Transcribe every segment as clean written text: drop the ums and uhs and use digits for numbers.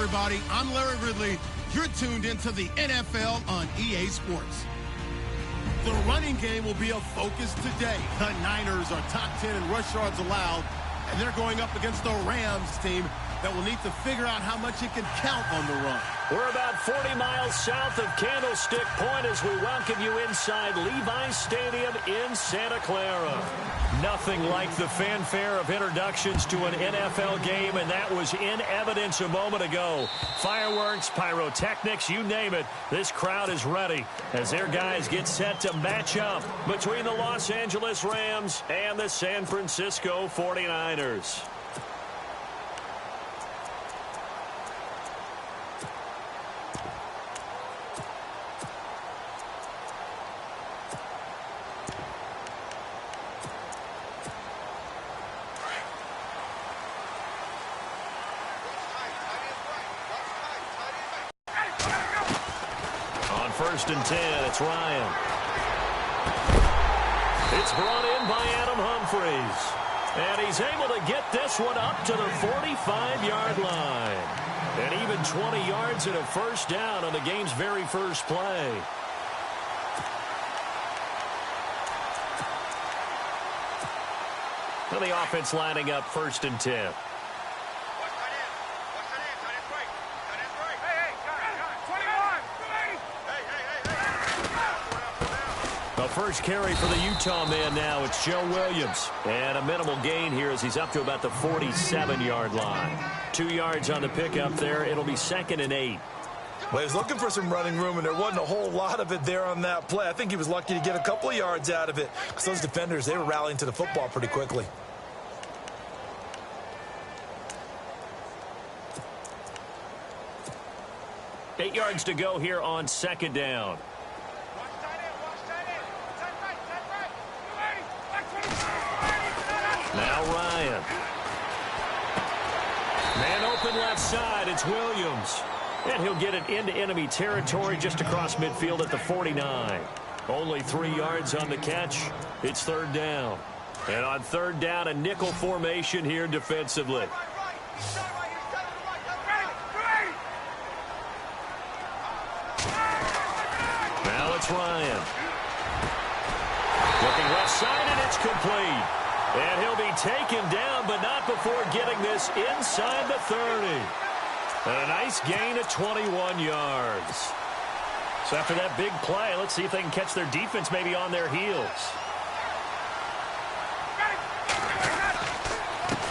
everybody. I'm Larry Ridley. You're tuned into the NFL on EA Sports. The running game will be a focus today. The Niners are top 10 in rush yards allowed, and they're going up against the Rams team that will need to figure out how much it can count on the run. We're about 40 miles south of Candlestick Point as we welcome you inside Levi's Stadium in Santa Clara. Nothing like the fanfare of introductions to an NFL game, and that was in evidence a moment ago. Fireworks, pyrotechnics, you name it. This crowd is ready as their guys get set to match up between the Los Angeles Rams and the San Francisco 49ers. First and 10, it's Ryan. It's brought in by Adam Humphries. And he's able to get this one up to the 45-yard line. And even 20 yards and a first down on the game's very first play. And the offense lining up first and 10. First carry for the Utah man now. It's Joe Williams. And a minimal gain here as he's up to about the 47-yard line. 2 yards on the pickup there. It'll be 2nd and 8. Well, he was looking for some running room, and there wasn't a whole lot of it there on that play. I think he was lucky to get a couple of yards out of it. Because those defenders, they were rallying to the football pretty quickly. Eight yards to go here on 2nd down. Now Ryan. Man open left side. It's Williams. And he'll get it into enemy territory just across midfield at the 49. Only 3 yards on the catch. It's 3rd down. And on 3rd down, a nickel formation here defensively. Now it's Ryan. Looking left side, and it's complete. And he'll be taken down, but not before getting this inside the 30. And a nice gain of 21 yards. So after that big play, let's see if they can catch their defense maybe on their heels.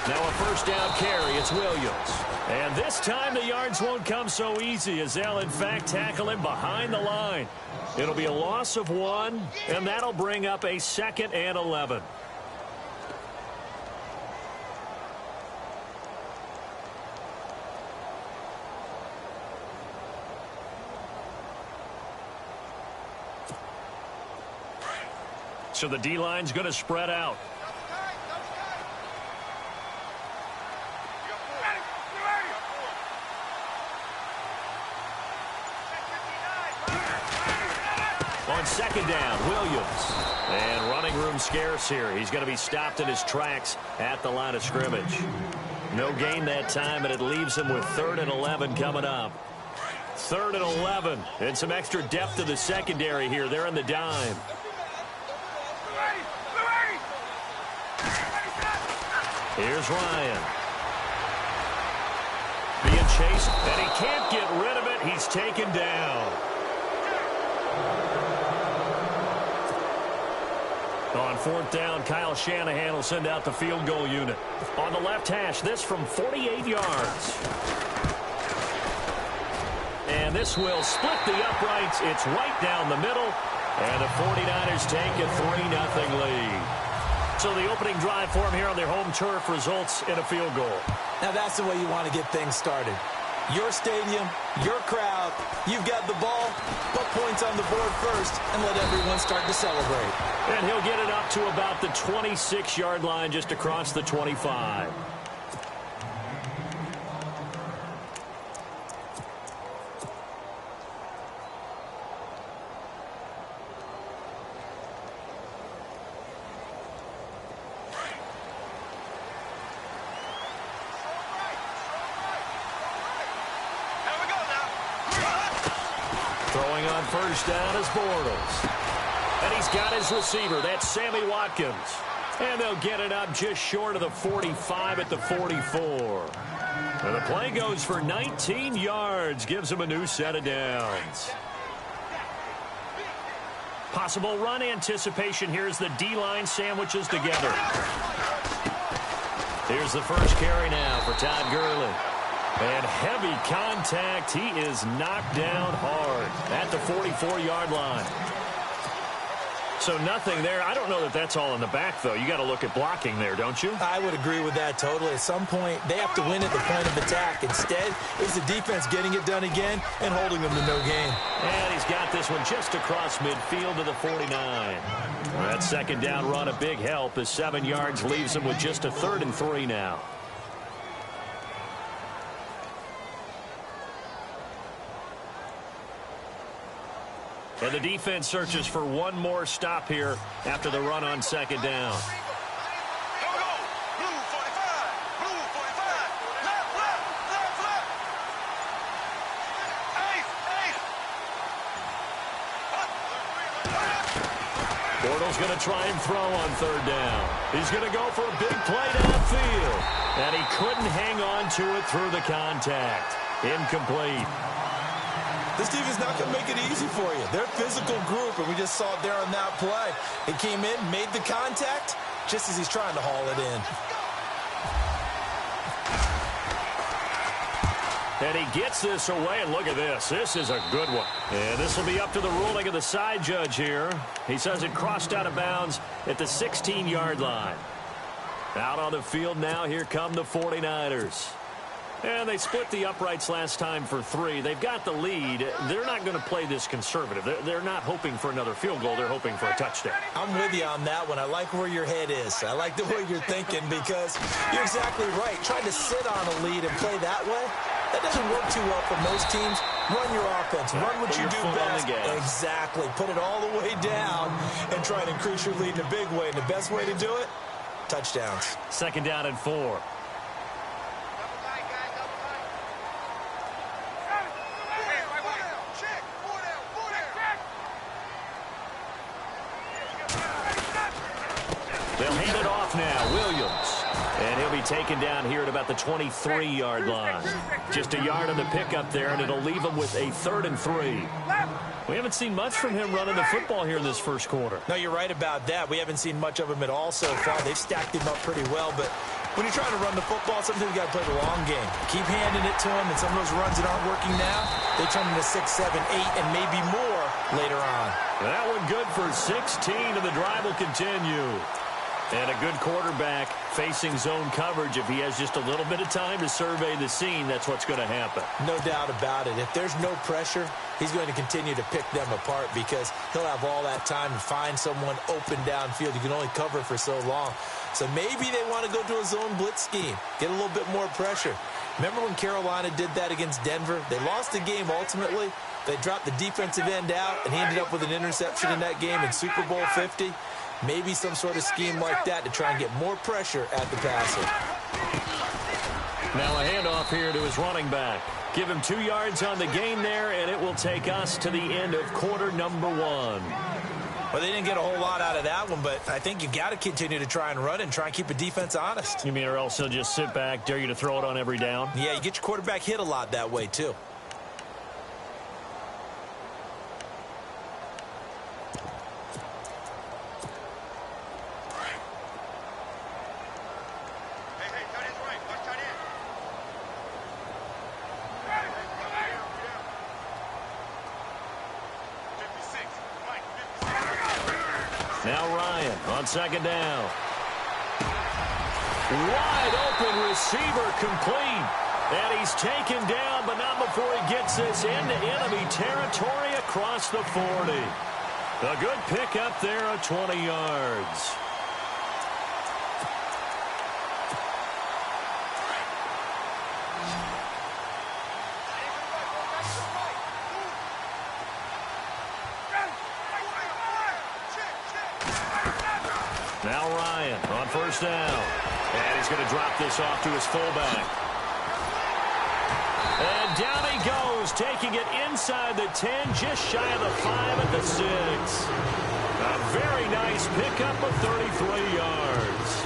Now a first down carry. It's Williams. And this time the yards won't come so easy as they'll, in fact, tackle him behind the line. It'll be a loss of 1, and that'll bring up a 2nd and 11. So the D-line's going to spread out. On 2nd down, Williams. And running room scarce here. He's going to be stopped in his tracks at the line of scrimmage. No gain that time, and it leaves him with 3rd and 11 coming up. 3rd and 11. And some extra depth to the secondary here. They're in the dime. Here's Ryan. Being chased, and he can't get rid of it. He's taken down. On 4th down, Kyle Shanahan will send out the field goal unit. On the left hash, this from 48 yards. And this will split the uprights. It's right down the middle. And the 49ers take a 3-0 lead. So the opening drive for them here on their home turf results in a field goal. Now that's the way you want to get things started. Your stadium, your crowd, you've got the ball, put points on the board first, and let everyone start to celebrate. And he'll get it up to about the 26-yard line just across the 25. Throwing on first down is Bortles. And he's got his receiver. That's Sammy Watkins. And they'll get it up just short of the 45 at the 44. And the play goes for 19 yards. Gives him a new set of downs. Possible run anticipation here as the D-line sandwiches together. Here's the first carry now for Todd Gurley. And heavy contact. He is knocked down hard at the 44-yard line. So nothing there. I don't know that that's all in the back, though. You got to look at blocking there, don't you? I would agree with that totally. At some point, they have to win at the point of attack. Instead, it's the defense getting it done again and holding them to no gain. And he's got this one just across midfield to the 49. That second down run, a big help as 7 yards leaves him with just a 3rd and 3 now. And the defense searches for one more stop here after the run on second down. Bortles going to try and throw on 3rd down. He's going to go for a big play downfield. And he couldn't hang on to it through the contact. Incomplete. This team is not going to make it easy for you. They're a physical group, and we just saw it there on that play. He came in, made the contact, just as he's trying to haul it in. And he gets this away, and look at this. This is a good one. And this will be up to the ruling of the side judge here. He says it crossed out of bounds at the 16-yard line. Out on the field now, here come the 49ers. And they split the uprights last time for 3. They've got the lead. They're not going to play this conservative. They're not hoping for another field goal. They're hoping for a touchdown. I'm with you on that one. I like where your head is. I like the way you're thinking because you're exactly right. Trying to sit on a lead and play that way, that doesn't work too well for most teams. Run your offense. Run what you do best. Exactly. Put it all the way down and try and increase your lead in a big way. And the best way to do it, touchdowns. 2nd down and 4. They'll hand it off now. Williams. And he'll be taken down here at about the 23-yard line. Just a yard on the pickup there, and it'll leave him with a 3rd and 3. We haven't seen much from him running the football here in this first quarter. No, you're right about that. We haven't seen much of him at all so far. They've stacked him up pretty well, but when you're trying to run the football, sometimes you got to play the long game. Keep handing it to him, and some of those runs that aren't working now, they turn into 6, 7, 8, and maybe more later on. That one good for 16, and the drive will continue. And a good quarterback facing zone coverage. If he has just a little bit of time to survey the scene, that's what's going to happen. No doubt about it. If there's no pressure, he's going to continue to pick them apart because he'll have all that time to find someone open downfield. You can only cover for so long. So maybe they want to go to a zone blitz scheme, get a little bit more pressure. Remember when Carolina did that against Denver? They lost the game ultimately. They dropped the defensive end out, and he ended up with an interception in that game in Super Bowl 50. Maybe some sort of scheme like that to try and get more pressure at the passer. Now a handoff here to his running back. Give him 2 yards on the gain there, and it will take us to the end of quarter number 1. Well, they didn't get a whole lot out of that one, but I think you got to continue to try and run and try and keep a defense honest. You mean or else he'll just sit back, dare you to throw it on every down? Yeah, you get your quarterback hit a lot that way, too. Now Ryan on 2nd down. Wide open receiver complete. And he's taken down, but not before he gets this into enemy territory across the 40. A good pickup there at 20 yards. Now Ryan on 1st down. And he's going to drop this off to his fullback. And down he goes, taking it inside the 10, just shy of the 5 at the 6. A very nice pickup of 33 yards.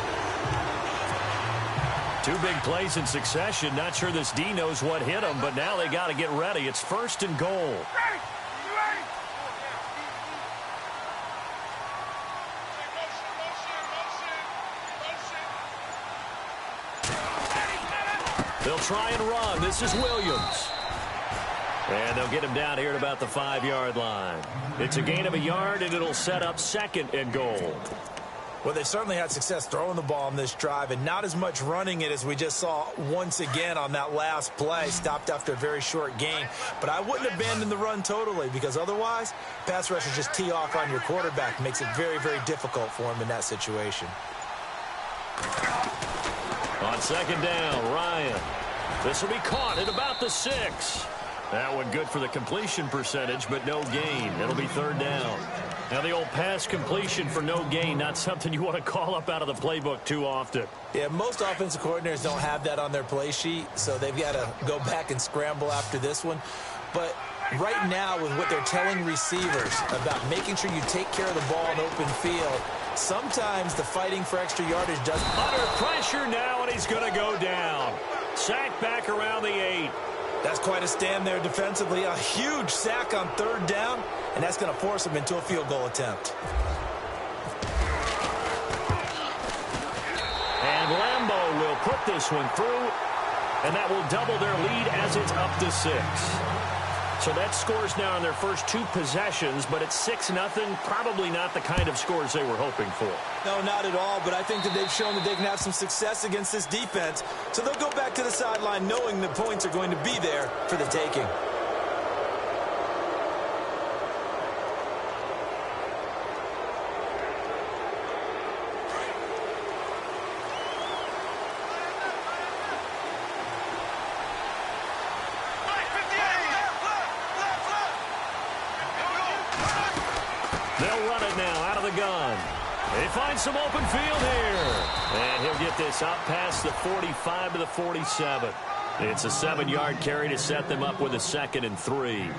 2 big plays in succession. Not sure this D knows what hit him, but now they got to get ready. It's 1st and goal. They'll try and run. This is Williams. And they'll get him down here at about the 5-yard line. It's a gain of a yard, and it'll set up 2nd and goal. Well, they've certainly had success throwing the ball on this drive, and not as much running it as we just saw once again on that last play. Stopped after a very short gain. But I wouldn't abandon the run totally, because otherwise, pass rushers just tee off on your quarterback. Makes it very, very difficult for him in that situation. On 2nd down, Ryan. This will be caught at about the 6. That one good for the completion percentage, but no gain. It'll be 3rd down. Now the old pass completion for no gain, not something you want to call up out of the playbook too often. Yeah, most offensive coordinators don't have that on their play sheet, so they've got to go back and scramble after this one. But right now, with what they're telling receivers about making sure you take care of the ball in open field, sometimes the fighting for extra yardage does. Under pressure now, and he's going to go down. Sack back around the 8. That's quite a stand there defensively. A huge sack on 3rd down, and that's going to force them into a field goal attempt. And Lambeau will put this one through, and that will double their lead as it's up to 6. So that scores now in their first 2 possessions, but it's 6-0. Probably not the kind of scores they were hoping for. No, not at all, but I think that they've shown that they can have some success against this defense. So they'll go back to the sideline knowing the points are going to be there for the taking. They'll run it now out of the gun. They find some open field here. And he'll get this out past the 45 to the 47. It's a 7-yard carry to set them up with a 2nd and 3.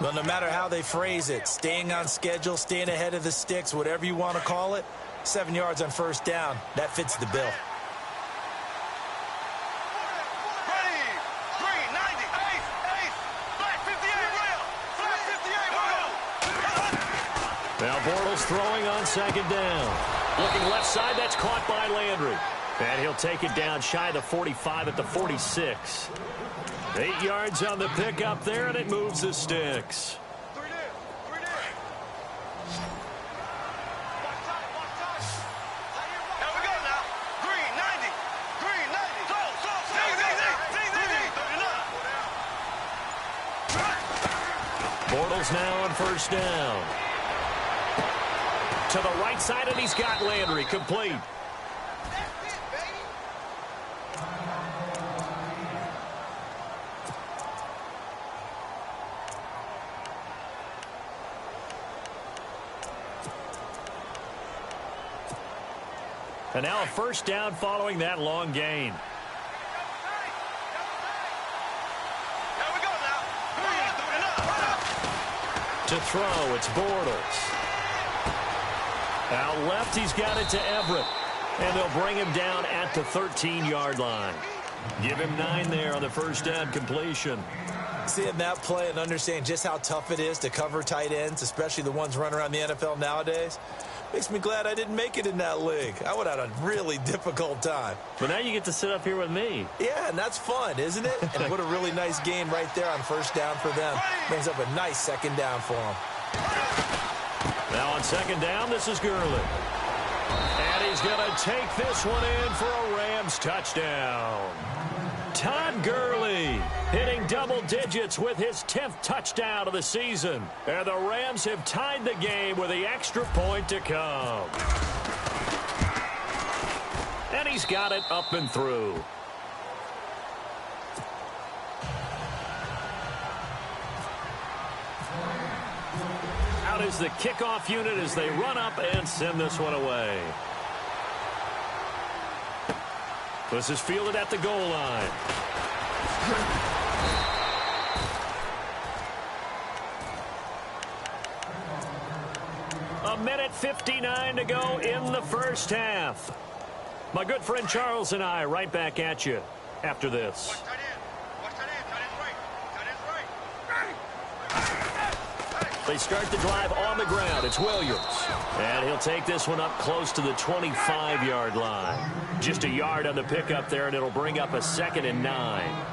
Well, no matter how they phrase it, staying on schedule, staying ahead of the sticks, whatever you want to call it, 7 yards on 1st down, that fits the bill. Now Bortles throwing on 2nd down. Looking left side, that's caught by Landry. And he'll take it down shy of the 45 at the 46. 8 yards on the pickup there, and it moves the sticks. Bortles now on 1st down. To the right side, and he's got Landry complete. And now a 1st down following that long gain. To throw, it's Bortles. Out left, he's got it to Everett. And they'll bring him down at the 13-yard line. Give him 9 there on the 1st down completion. Seeing that play and understanding just how tough it is to cover tight ends, especially the ones running around the NFL nowadays, makes me glad I didn't make it in that league. I would have had a really difficult time. But now you get to sit up here with me. Yeah, and that's fun, isn't it? And what a really nice gain right there on 1st down for them. Brings up a nice 2nd down for them. Now on 2nd down, this is Gurley. And he's going to take this one in for a Rams touchdown. Todd Gurley hitting double digits with his 10th touchdown of the season. And the Rams have tied the game with the extra point to come. And he's got it up and through. Out is the kickoff unit as they run up and send this one away. This is fielded at the goal line. 2:59 to go in the first half. My good friend Charles and I right back at you after this. They start the drive on the ground. It's Williams. And he'll take this one up close to the 25-yard line. Just a yard on the pickup there, and it'll bring up a 2nd and 9.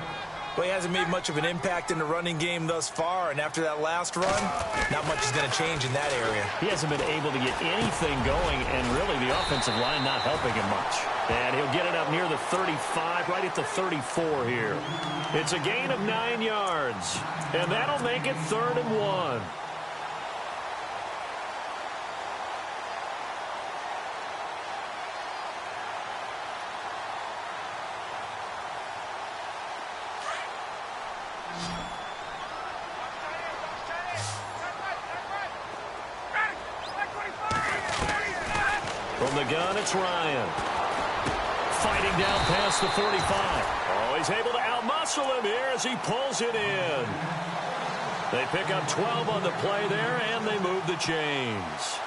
Well, he hasn't made much of an impact in the running game thus far, and after that last run, not much is going to change in that area. He hasn't been able to get anything going, and really the offensive line not helping him much. And he'll get it up near the 35, right at the 34 here. It's a gain of 9 yards, and that'll make it 3rd and 1. From the gun, it's Ryan. Fighting down past the 45. Oh, he's able to outmuscle him here as he pulls it in. They pick up 12 on the play there, and they move the chains.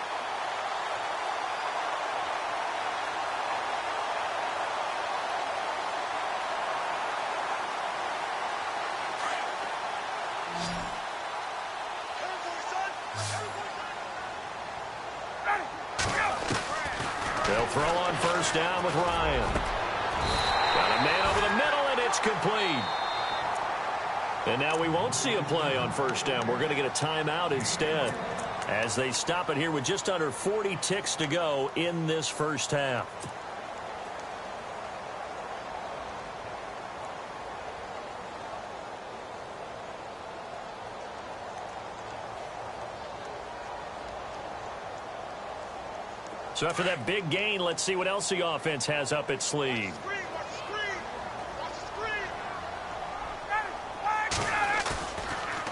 They'll throw on first down with Ryan. Got a man over the middle, and it's complete. And now we won't see a play on first down. We're going to get a timeout instead as they stop it here with just under 40 ticks to go in this first half. So after that big gain, let's see what else the offense has up its sleeve.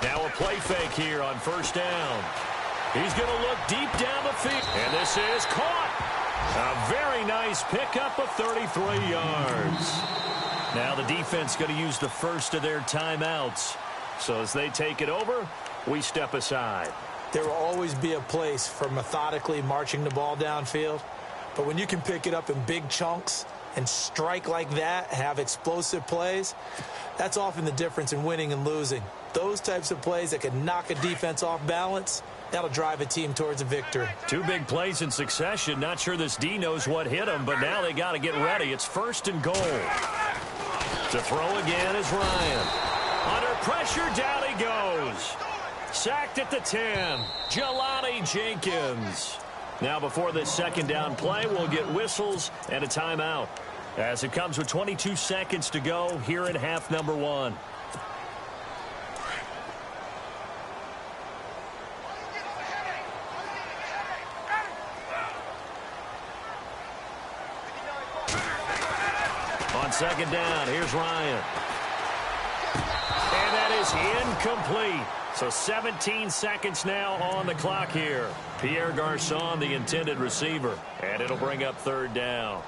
Now a play fake here on first down. He's going to look deep down the field. And this is caught. A very nice pickup of 33 yards. Now the defense going to use the first of their timeouts. So as they take it over, we step aside. There will always be a place for methodically marching the ball downfield. But when you can pick it up in big chunks and strike like that, have explosive plays, that's often the difference in winning and losing. Those types of plays that can knock a defense off balance, that'll drive a team towards a victory. 2 big plays in succession. Not sure this D knows what hit him, but now they got to get ready. It's 1st and goal. To throw again is Ryan. Under pressure, down he goes. Sacked at the 10. Jelani Jenkins. Now before this second down play, we'll get whistles and a timeout as it comes with 22 seconds to go here in half number 1. On second down, here's Ryan. And that is incomplete. So 17 seconds now on the clock here. Pierre Garçon, the intended receiver. And it'll bring up 3rd down.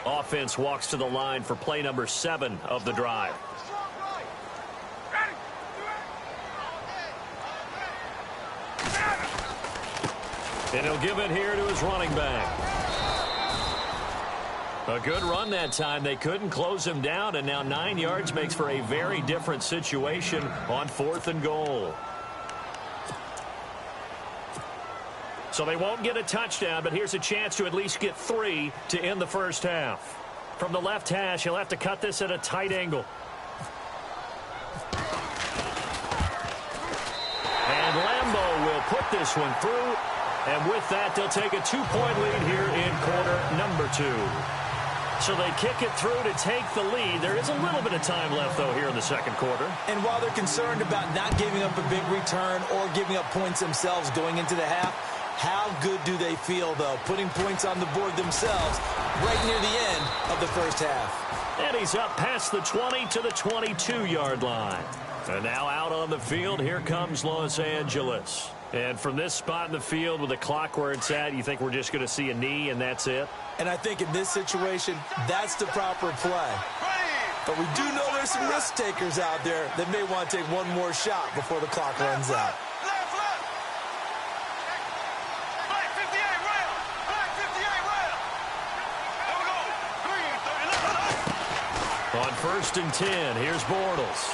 Offense walks to the line for play number 7 of the drive. And he'll give it here to his running back. A good run that time. They couldn't close him down, and now 9 yards makes for a very different situation on 4th and goal. So they won't get a touchdown, but here's a chance to at least get 3 to end the first half. From the left hash, he'll have to cut this at a tight angle. And Lambeau will put this one through. And with that, they'll take a 2-point lead here in quarter number 2. So they kick it through to take the lead. There is a little bit of time left, though, here in the second quarter. And while they're concerned about not giving up a big return or giving up points themselves going into the half, how good do they feel, though, putting points on the board themselves right near the end of the first half? And he's up past the 20 to the 22-yard line. And now out on the field, here comes Los Angeles. And from this spot in the field with the clock where it's at, you think we're just going to see a knee and that's it? And I think in this situation, that's the proper play. But we do know there's some risk takers out there that may want to take one more shot before the clock runs out. On 1st and 10, here's Bortles.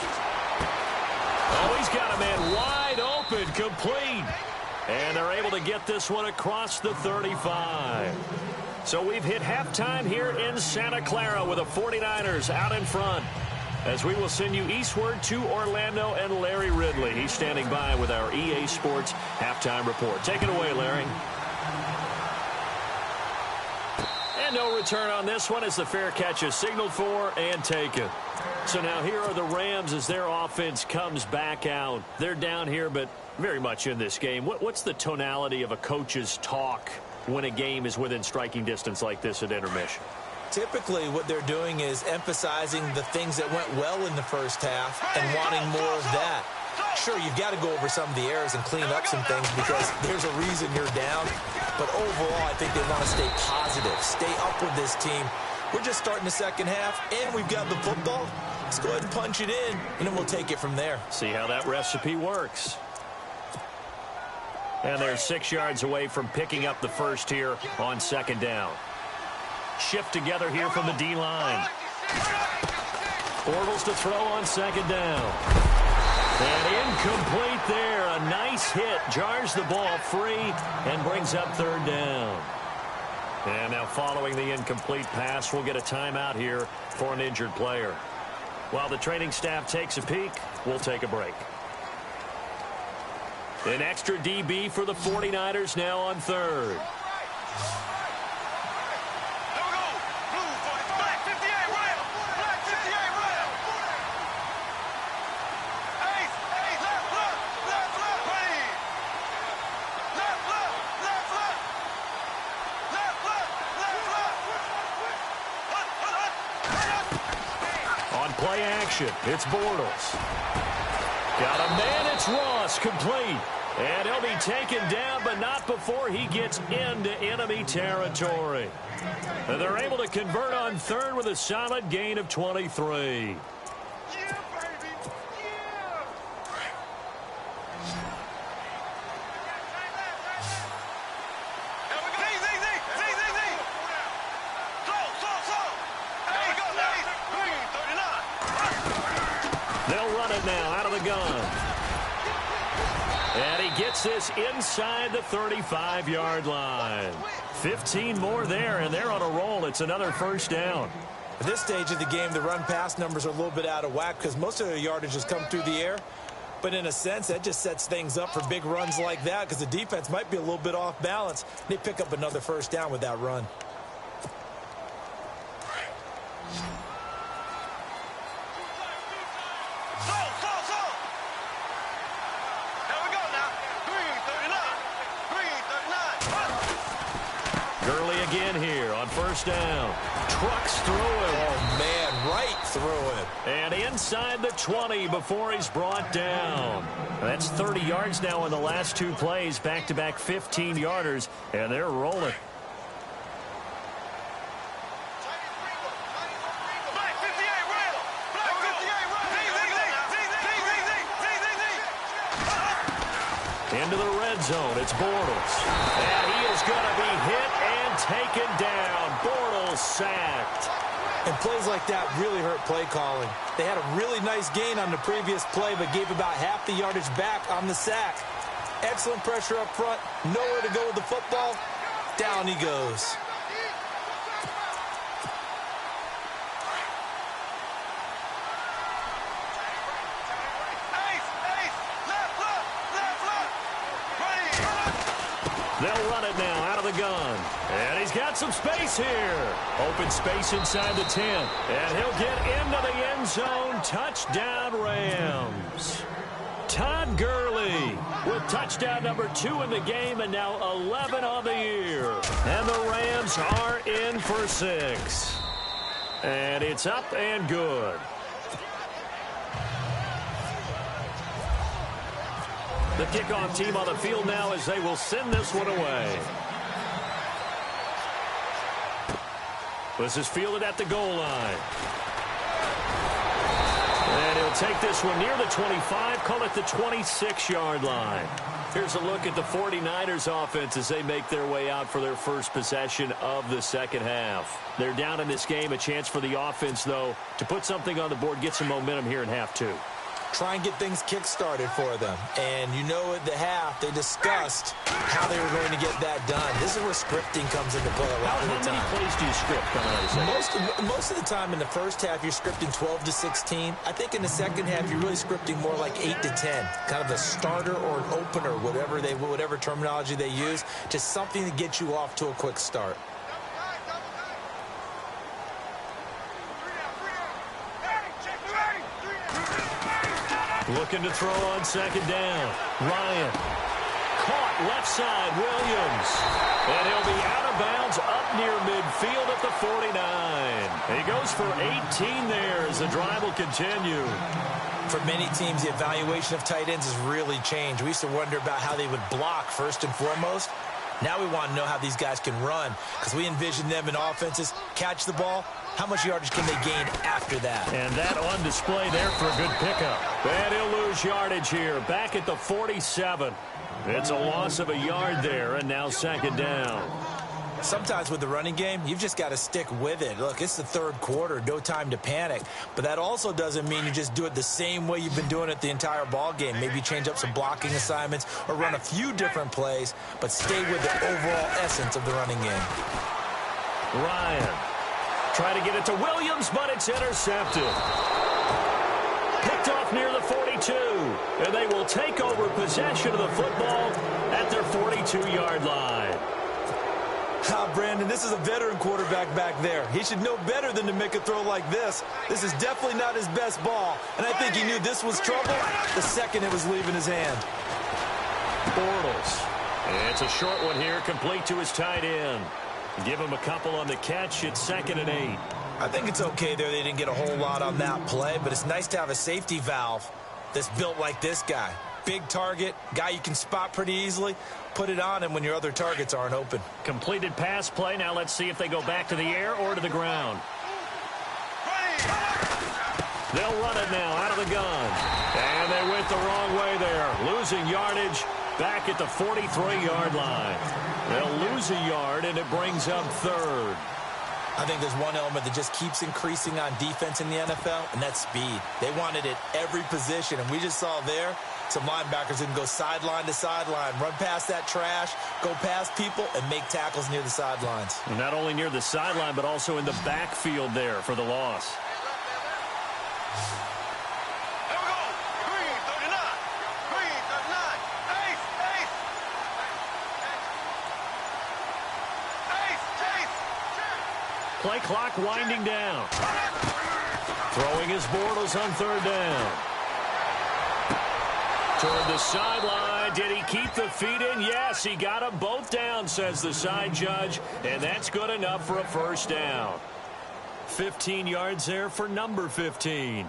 Oh, he's got a man wide open, complete. And they're able to get this one across the 35. So we've hit halftime here in Santa Clara with the 49ers out in front. As we will send you eastward to Orlando and Larry Ridley. He's standing by with our EA Sports halftime report. Take it away, Larry. And no return on this one as the fair catch is signaled for and taken. So now here are the Rams as their offense comes back out. They're down here, but very much in this game. What's the tonality of a coach's talk when a game is within striking distance like this at intermission? Typically, what they're doing is emphasizing the things that went well in the first half and wanting more of that. Sure, you've got to go over some of the errors and clean up some things because there's a reason you're down. But overall, I think they want to stay positive, stay up with this team. We're just starting the second half, and we've got the football. Let's go ahead and punch it in, and then we'll take it from there. See how that recipe works. And they're 6 yards away from picking up the first here on 2nd down. Shift together here from the D-line. Bortles to throw on 2nd down. And incomplete there. A nice hit. Jars the ball free and brings up 3rd down. And now following the incomplete pass, we'll get a timeout here for an injured player. While the training staff takes a peek, we'll take a break. An extra DB for the 49ers now on 3rd. Play action. It's Bortles. Got a man. It's Ross. Complete. And he'll be taken down, but not before he gets into enemy territory. And they're able to convert on 3rd with a solid gain of 23. And he gets this inside the 35-yard line. 15 more there, and they're on a roll. It's another 1st down. At this stage of the game, the run-pass numbers are a little bit out of whack because most of their yardage has come through the air. But in a sense, that just sets things up for big runs like that because the defense might be a little bit off balance. They pick up another 1st down with that run. Again here on 1st down. Trucks through him. Oh, man, right through him. And inside the 20 before he's brought down. That's 30 yards now in the last 2 plays. Back-to-back 15-yarders, and they're rolling. Into the red zone. It's Bortles. And he is going to be hit and taken down. Bortles sacked. And plays like that really hurt play calling. They had a really nice gain on the previous play, but gave about half the yardage back on the sack. Excellent pressure up front. Nowhere to go with the football. Down he goes. They'll run it now out of the gun. And he's got some space here. Open space inside the 10. And he'll get into the end zone. Touchdown, Rams. Todd Gurley with touchdown number 2 in the game and now 11 on the year. And the Rams are in for 6. And it's up and good. The kickoff team on the field now as they will send this one away. This is fielded at the goal line. And he'll take this one near the 25, call it the 26-yard line. Here's a look at the 49ers offense as they make their way out for their first possession of the second half. They're down in this game. A chance for the offense, though, to put something on the board, get some momentum here in half two. Try and get things kick-started for them. And you know at the half, they discussed how they were going to get that done. This is where scripting comes into play a lot of the time. How many plays do you script coming out of second? Most of the time in the first half, you're scripting 12 to 16. I think in the second half, you're really scripting more like 8 to 10. Kind of a starter or an opener, whatever terminology they use, just something to get you off to a quick start. Looking to throw on second down. Ryan. Caught left side, Williams. And he'll be out of bounds up near midfield at the 49. He goes for 18 there as the drive will continue. For many teams, the evaluation of tight ends has really changed. We used to wonder about how they would block first and foremost. Now we want to know how these guys can run because we envision them in offenses catch the ball. How much yardage can they gain after that? And that on display there for a good pickup. And he'll lose yardage here. Back at the 47. It's a loss of a yard there, and now second down. Sometimes with the running game, you've just got to stick with it. Look, it's the third quarter, no time to panic. But that also doesn't mean you just do it the same way you've been doing it the entire ball game. Maybe change up some blocking assignments or run a few different plays, but stay with the overall essence of the running game. Ryan. Try to get it to Williams, but it's intercepted. Picked off near the 42. And they will take over possession of the football at their 42-yard line. Brandon, this is a veteran quarterback back there. He should know better than to make a throw like this. This is definitely not his best ball. And I think he knew this was trouble the second it was leaving his hand. Bortles. It's a short one here, complete to his tight end. Give him a couple on the catch. It's 2nd and 8. I think it's okay there. They didn't get a whole lot on that play, but it's nice to have a safety valve that's built like this guy. Big target, guy you can spot pretty easily. Put it on him when your other targets aren't open. Completed pass play. Now let's see if they go back to the air or to the ground. They'll run it now out of the gun. And they went the wrong way there. Losing yardage back at the 43-yard line. They'll lose a yard, and it brings up third. I think there's one element that just keeps increasing on defense in the NFL, and that's speed. They want it at every position, and we just saw there some linebackers that can go sideline to sideline, run past that trash, go past people, and make tackles near the sidelines. And not only near the sideline, but also in the backfield there for the loss. Play clock winding down. Throwing his Bortles on third down. Toward the sideline. Did he keep the feet in? Yes, he got them both down, says the side judge. And that's good enough for a first down. 15 yards there for number 15.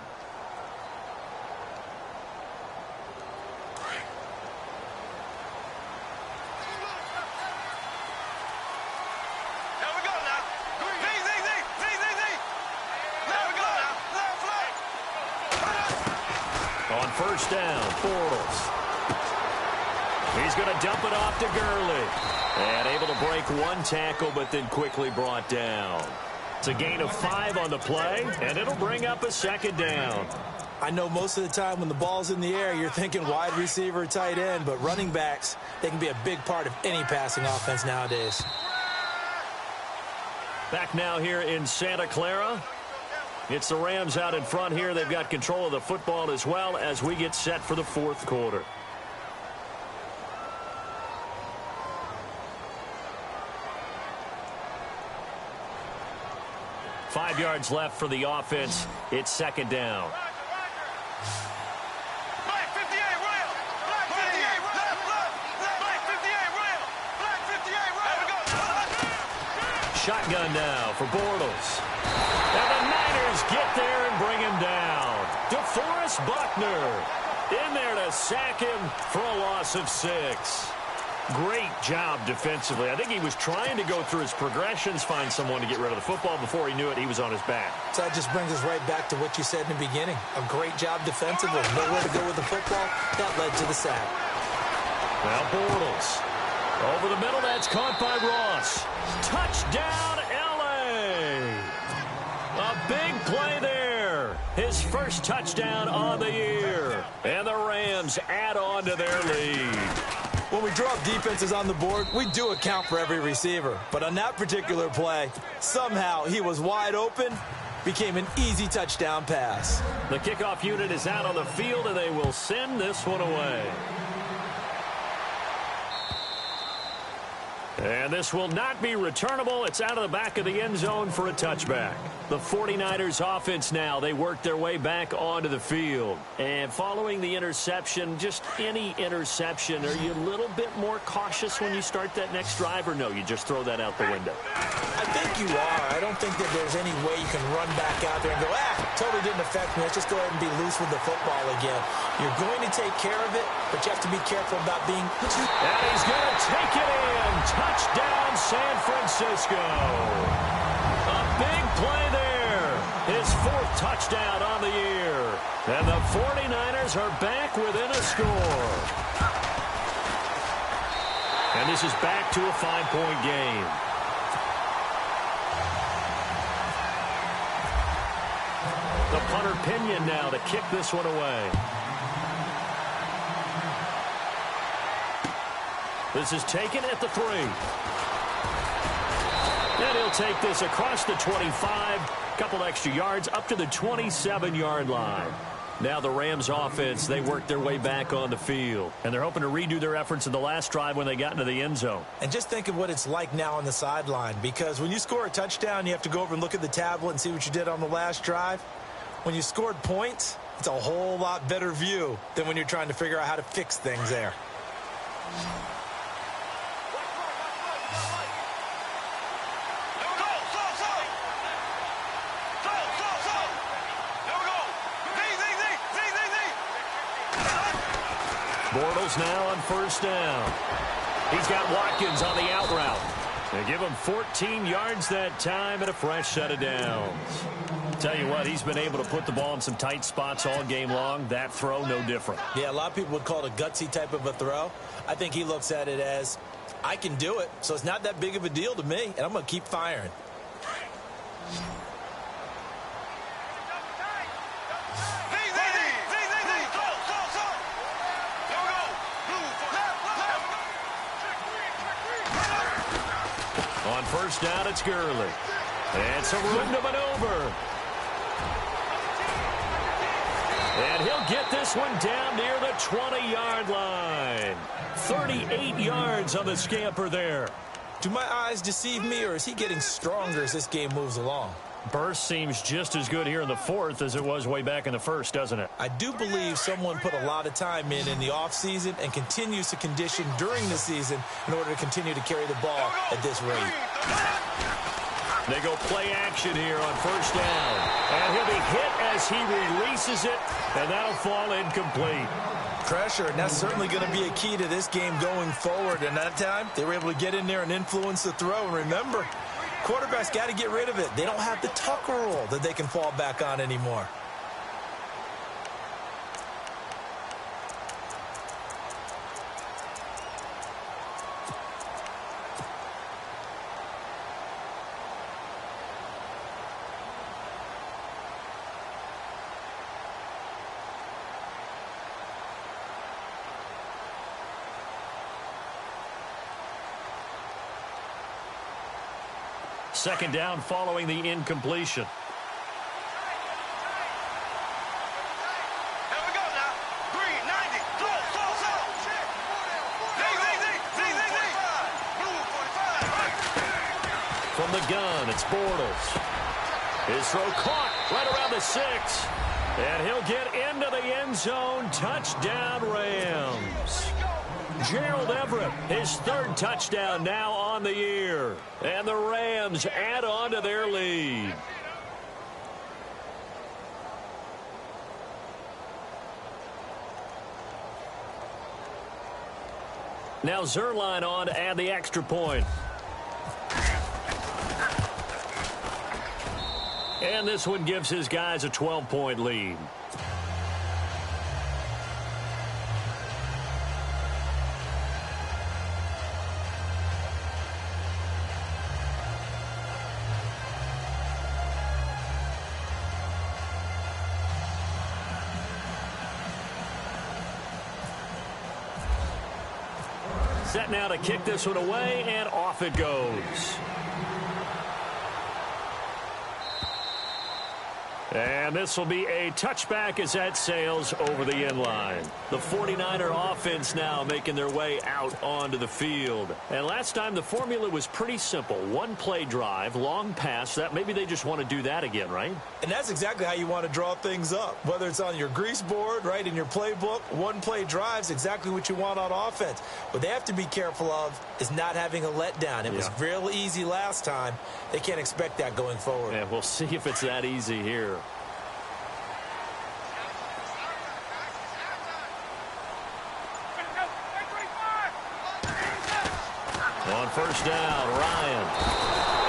First down, Bortles. He's going to dump it off to Gurley. And able to break one tackle, but then quickly brought down. It's a gain of 5 on the play, and it'll bring up a second down. I know most of the time when the ball's in the air, you're thinking wide receiver, tight end, but running backs, they can be a big part of any passing offense nowadays. Back now here in Santa Clara. It's the Rams out in front here. They've got control of the football as well as we get set for the fourth quarter. Five yards left for the offense. It's second down. Shotgun now for Bortles. And the Niners get there and bring him down. DeForest Buckner in there to sack him for a loss of 6. Great job defensively. I think he was trying to go through his progressions, find someone to get rid of the football. Before he knew it, he was on his back. So that just brings us right back to what you said in the beginning. A great job defensively. Nowhere to go with the football. That led to the sack. Now Bortles. Over the middle, that's caught by Ross. Touchdown, L.A. A big play there. His first touchdown on the year. And the Rams add on to their lead. When we drop defenses on the board, we do account for every receiver. But on that particular play, somehow he was wide open, became an easy touchdown pass. The kickoff unit is out on the field, and they will send this one away. And this will not be returnable. It's out of the back of the end zone for a touchback. The 49ers offense now, they work their way back onto the field. And following the interception, just any interception, are you a little bit more cautious when you start that next drive, or no, you just throw that out the window? I think you are. I don't think that there's any way you can run back out there and go, totally didn't affect me. Let's just go ahead and be loose with the football again. You're going to take care of it, but you have to be careful about being too... And he's going to take it in. Touchdown, San Francisco. A big play there. His fourth touchdown on the year. And the 49ers are back within a score. And this is back to a 5-point game. The punter Pinion now to kick this one away. This is taken at the 3. And he'll take this across the 25. Couple extra yards up to the 27-yard line. Now the Rams offense, they work their way back on the field. And they're hoping to redo their efforts in the last drive when they got into the end zone. And just think of what it's like now on the sideline. Because when you score a touchdown, you have to go over and look at the tablet and see what you did on the last drive. When you scored points, it's a whole lot better view than when you're trying to figure out how to fix things there. Bortles now on first down. He's got Watkins on the out route. They give him 14 yards that time and a fresh set of downs. Tell you what, he's been able to put the ball in some tight spots all game long. That throw, no different. Yeah, a lot of people would call it a gutsy type of a throw. I think he looks at it as, I can do it, so it's not that big of a deal to me, and I'm going to keep firing. On first down, it's Gurley. And some room to maneuver. And he'll get this one down near the 20-yard line. 38 yards on the scamper there. Do my eyes deceive me, or is he getting stronger as this game moves along? Burst seems just as good here in the fourth as it was way back in the first, doesn't it? I do believe someone put a lot of time in the offseason and continues to condition during the season in order to continue to carry the ball at this rate. They go play action here on first down. And he'll be hit as he releases it, and that'll fall incomplete. Pressure, and that's certainly going to be a key to this game going forward. And that time, they were able to get in there and influence the throw. And remember, quarterbacks got to get rid of it. They don't have the Tucker rule that they can fall back on anymore. Second down following the incompletion. Here we go now. Green, 90. Slow. From the gun, it's Bortles. His throw caught right around the 6. And he'll get into the end zone. Touchdown, Rams. Gerald Everett, his third touchdown now on the year. And the Rams add on to their lead. Now Zerline on to add the extra point. And this one gives his guys a 12-point lead. Set now to kick this one away, and off it goes. And this will be a touchback as that sails over the end line. The 49er offense now making their way out onto the field. And last time the formula was pretty simple. One play drive, long pass. That maybe they just want to do that again, right? And that's exactly how you want to draw things up. Whether it's on your grease board, right, in your playbook, one play drive is exactly what you want on offense. What they have to be careful of is not having a letdown. It was real easy last time. They can't expect that going forward. And we'll see if it's that easy here. On first down, Ryan.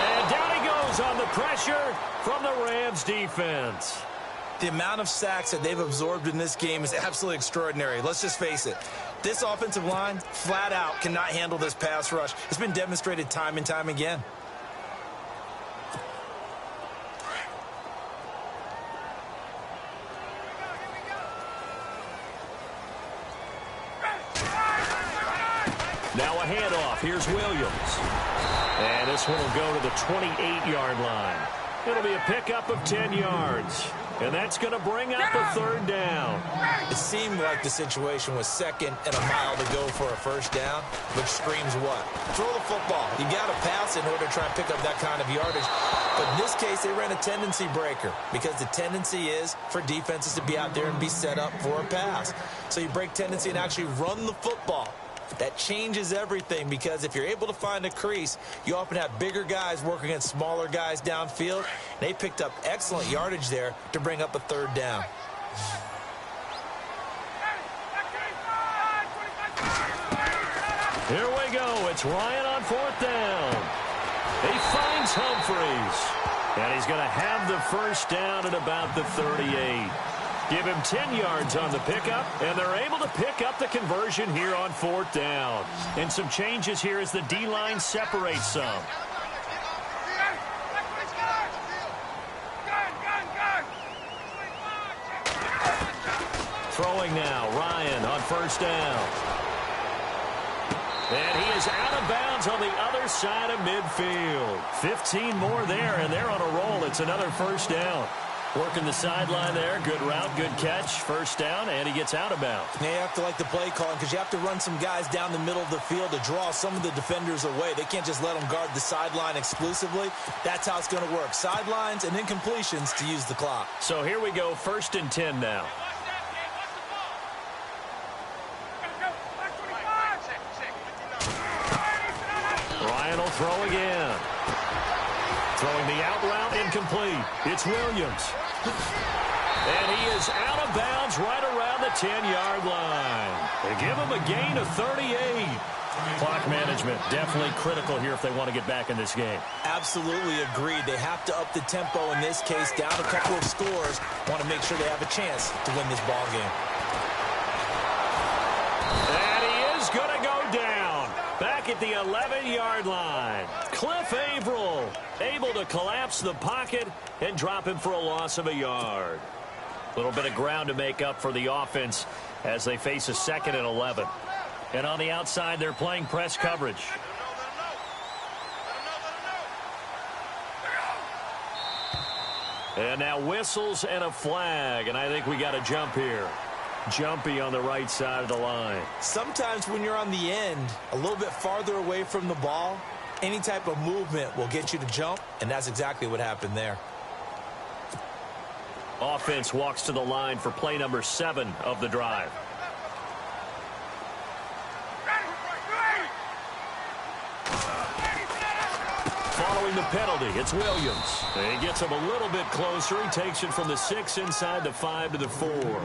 And down he goes on the pressure from the Rams defense. The amount of sacks that they've absorbed in this game is absolutely extraordinary. Let's just face it. This offensive line, flat out, cannot handle this pass rush. It's been demonstrated time and time again. Now a handoff. Here's Williams. And this one will go to the 28-yard line. It'll be a pickup of 10 yards. And that's going to bring up a third down. It seemed like the situation was second and a mile to go for a first down, which screams what? Throw the football. You got to pass in order to try and pick up that kind of yardage. But in this case, they ran a tendency breaker because the tendency is for defenses to be out there and be set up for a pass. So you break tendency and actually run the football. That changes everything because if you're able to find a crease, you often have bigger guys working against smaller guys downfield. They picked up excellent yardage there to bring up a third down. Here we go. It's Ryan on fourth down. He finds Humphreys. And he's going to have the first down at about the 38. Give him 10 yards on the pickup, and they're able to pick up the conversion here on fourth down. And some changes here as the D-line separates some. Throwing now, Ryan on first down. And he is out of bounds on the other side of midfield. 15 more there, and they're on a roll. It's another first down. Working the sideline there. Good route, good catch. First down, and he gets out of bounds. Now you have to like the play calling because you have to run some guys down the middle of the field to draw some of the defenders away. They can't just let them guard the sideline exclusively. That's how it's going to work. Sidelines and incompletions to use the clock. So here we go, 1st and 10 now. Ryan will throw again. Throwing the out route incomplete. It's Williams. And he is out of bounds right around the 10-yard line. They give him a gain of 38. Clock management definitely critical here if they want to get back in this game. Absolutely agreed. They have to up the tempo in this case, down a couple of scores. Want to make sure they have a chance to win this ball game. And he is going to go down. Back at the 11-yard line. Cliff Averill able to collapse the pocket and drop him for a loss of a yard. A little bit of ground to make up for the offense as they face a 2nd and 11. And on the outside, they're playing press coverage. And now whistles and a flag, and I think we got a jump here. Jumpy on the right side of the line. Sometimes when you're on the end, a little bit farther away from the ball, any type of movement will get you to jump, and that's exactly what happened there. Offense walks to the line for play number 7 of the drive. Following the penalty, it's Williams. He gets him a little bit closer. He takes it from the 6 inside the 5 to the 4.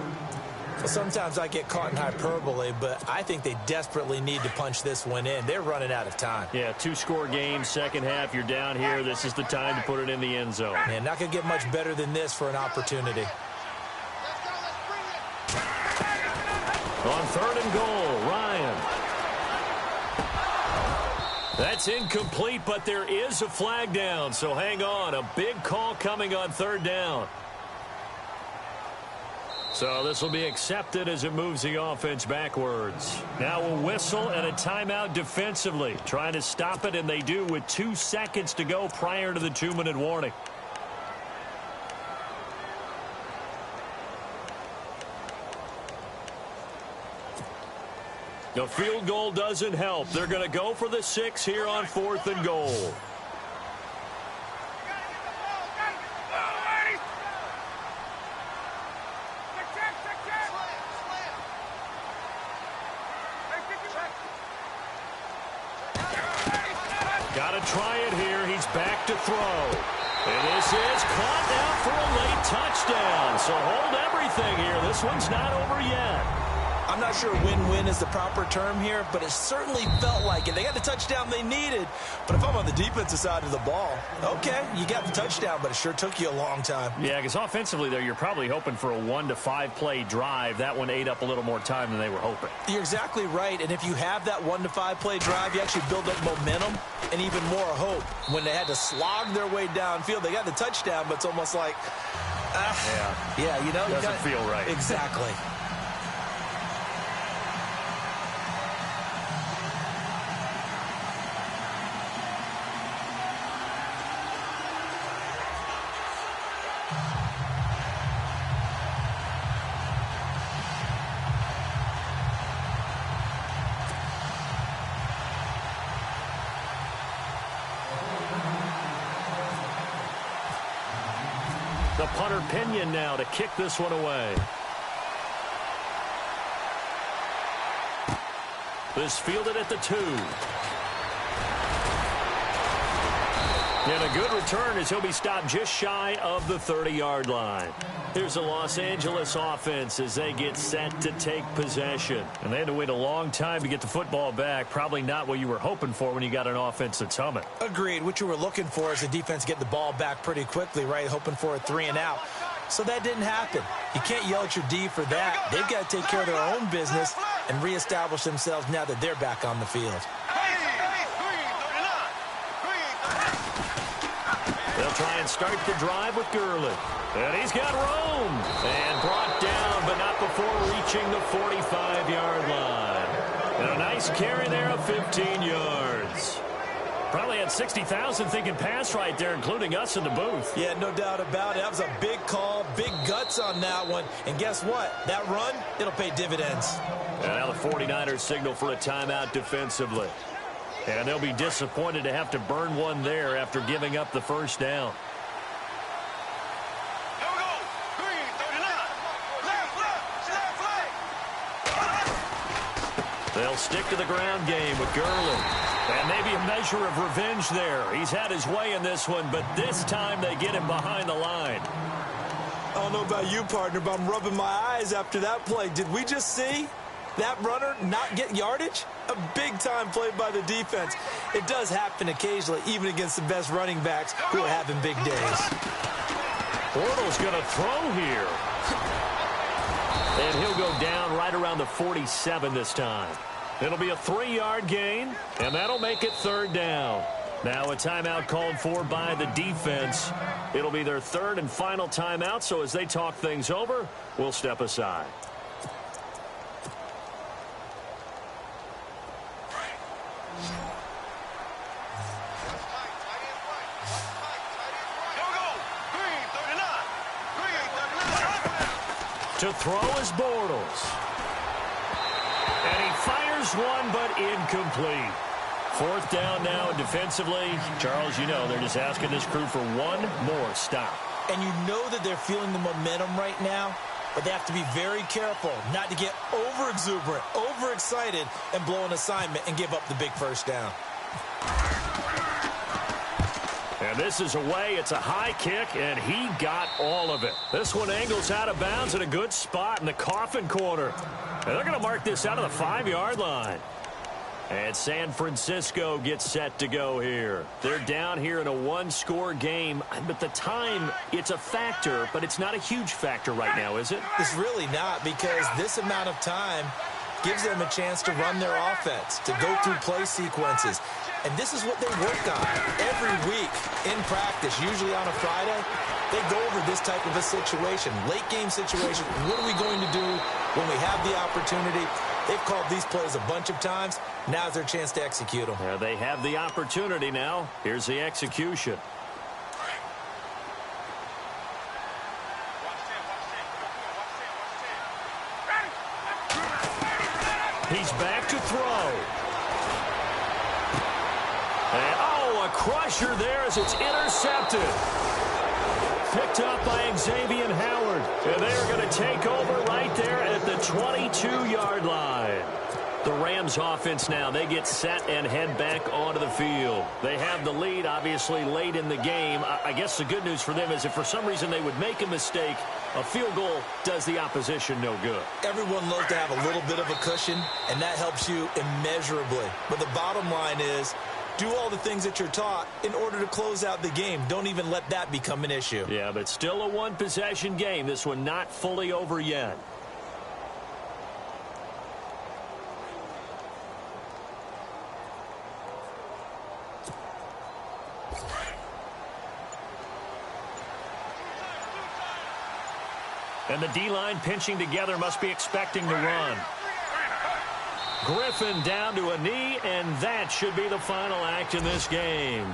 Well, sometimes I get caught in hyperbole, but I think they desperately need to punch this one in. They're running out of time. Yeah, 2-score game, second half, you're down here. This is the time to put it in the end zone. Man, not going to get much better than this for an opportunity. On 3rd and goal, Ryan. That's incomplete, but there is a flag down, so hang on. A big call coming on 3rd down. So this will be accepted as it moves the offense backwards. Now a whistle and a timeout defensively. Trying to stop it, and they do with 2 seconds to go prior to the 2-minute warning. The field goal doesn't help. They're going to go for the 6 here on 4th and goal. Got to try it here. He's back to throw. And this is caught out for a late touchdown. So hold everything here. This one's not over yet. I'm not sure win-win is the proper term here, but it certainly felt like it. They got the touchdown they needed. But if I'm on the defensive side of the ball, okay, you got the touchdown, but it sure took you a long time. Yeah, because offensively there, you're probably hoping for a 1 to 5 play drive. That one ate up a little more time than they were hoping. You're exactly right. And if you have that 1 to 5 play drive, you actually build up momentum and even more hope. When they had to slog their way downfield, they got the touchdown, but it's almost like, yeah, you know, doesn't feel right. Exactly. The punter Pinion now to kick this one away. This fielded at the 2. And a good return as he'll be stopped just shy of the 30-yard line. Here's the Los Angeles offense as they get set to take possession. And they had to wait a long time to get the football back. Probably not what you were hoping for when you got an offense that's humming. Agreed. What you were looking for is the defense get the ball back pretty quickly, right? Hoping for a 3 and out. So that didn't happen. You can't yell at your D for that. They've got to take care of their own business and reestablish themselves now that they're back on the field. They'll try and start the drive with Gurley. And he's got room. And brought down, but not before reaching the 45-yard line. And a nice carry there of 15 yards. Probably had 60,000 thinking pass right there, including us in the booth. Yeah, no doubt about it. That was a big call, big guts on that one. And guess what? That run, it'll pay dividends. And now the 49ers signal for a timeout defensively. And they'll be disappointed to have to burn one there after giving up the first down. Here we go. Green, 39. Left, They'll stick to the ground game with Gurley. And maybe a measure of revenge there. He's had his way in this one, but this time they get him behind the line. I don't know about you, partner, but I'm rubbing my eyes after that play. Did we just see that runner not get yardage? A big-time play by the defense. It does happen occasionally, even against the best running backs who are having big days. Bortles going to throw here. And he'll go down right around the 47 this time. It'll be a 3-yard gain, and that'll make it 3rd down. Now a timeout called for by the defense. It'll be their 3rd and final timeout, so as they talk things over, we'll step aside. To throw is Bortles. And he fires one, but incomplete. 4th down now defensively. Charles, you know, they're just asking this crew for one more stop. And you know that they're feeling the momentum right now, but they have to be very careful not to get over-exuberant, overexcited, and blow an assignment and give up the big first down. And this is away. It's a high kick, and he got all of it. This one angles out of bounds in a good spot in the coffin corner. And they're going to mark this out of the 5-yard line. And San Francisco gets set to go here. They're down here in a one-score game. But the time, it's a factor, but it's not a huge factor right now, is it? It's really not, because this amount of time gives them a chance to run their offense, to go through play sequences. And this is what they work on every week in practice, usually on a Friday. They go over this type of a situation, late game situation. What are we going to do when we have the opportunity? They've called these plays a bunch of times. Now's their chance to execute them. Yeah, they have the opportunity now. Here's the execution. He's back to throw. And, oh, a crusher there as it's intercepted. Picked up by Xavier Howard. And they're going to take over right there at the 22-yard line. The Rams offense now, they get set and head back onto the field. They have the lead, obviously, late in the game. I guess the good news for them is if for some reason they would make a mistake, a field goal does the opposition no good. Everyone loves to have a little bit of a cushion, and that helps you immeasurably. But the bottom line is, do all the things that you're taught in order to close out the game. Don't even let that become an issue. Yeah, but still a one-possession game. This one not fully over yet. And the D-line pinching together must be expecting to run. Griffin down to a knee, and that should be the final act in this game.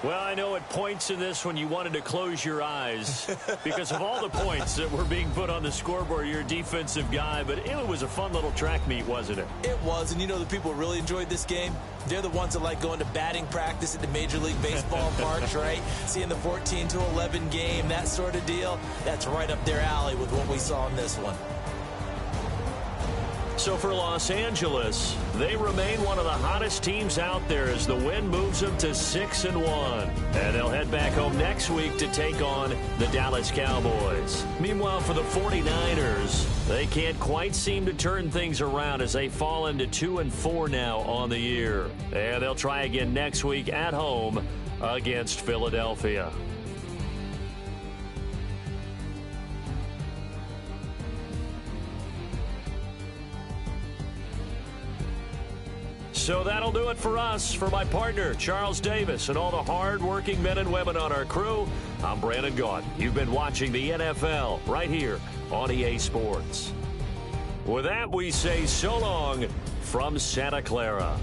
Well, I know at points in this when you wanted to close your eyes because of all the points that were being put on the scoreboard. You're a defensive guy, but it was a fun little track meet, wasn't it? It was, and you know the people who really enjoyed this game? They're the ones that like going to batting practice at the Major League Baseball parks, right? Seeing the 14-11 game, that sort of deal. That's right up their alley with what we saw in this one. So for Los Angeles, they remain one of the hottest teams out there as the win moves them to 6-1. And they'll head back home next week to take on the Dallas Cowboys. Meanwhile, for the 49ers, they can't quite seem to turn things around as they fall into 2-4 now on the year. And they'll try again next week at home against Philadelphia. So that'll do it for us. For my partner, Charles Davis, and all the hard-working men and women on our crew, I'm Brandon Gaudin. You've been watching the NFL right here on EA Sports. With that, we say so long from Santa Clara.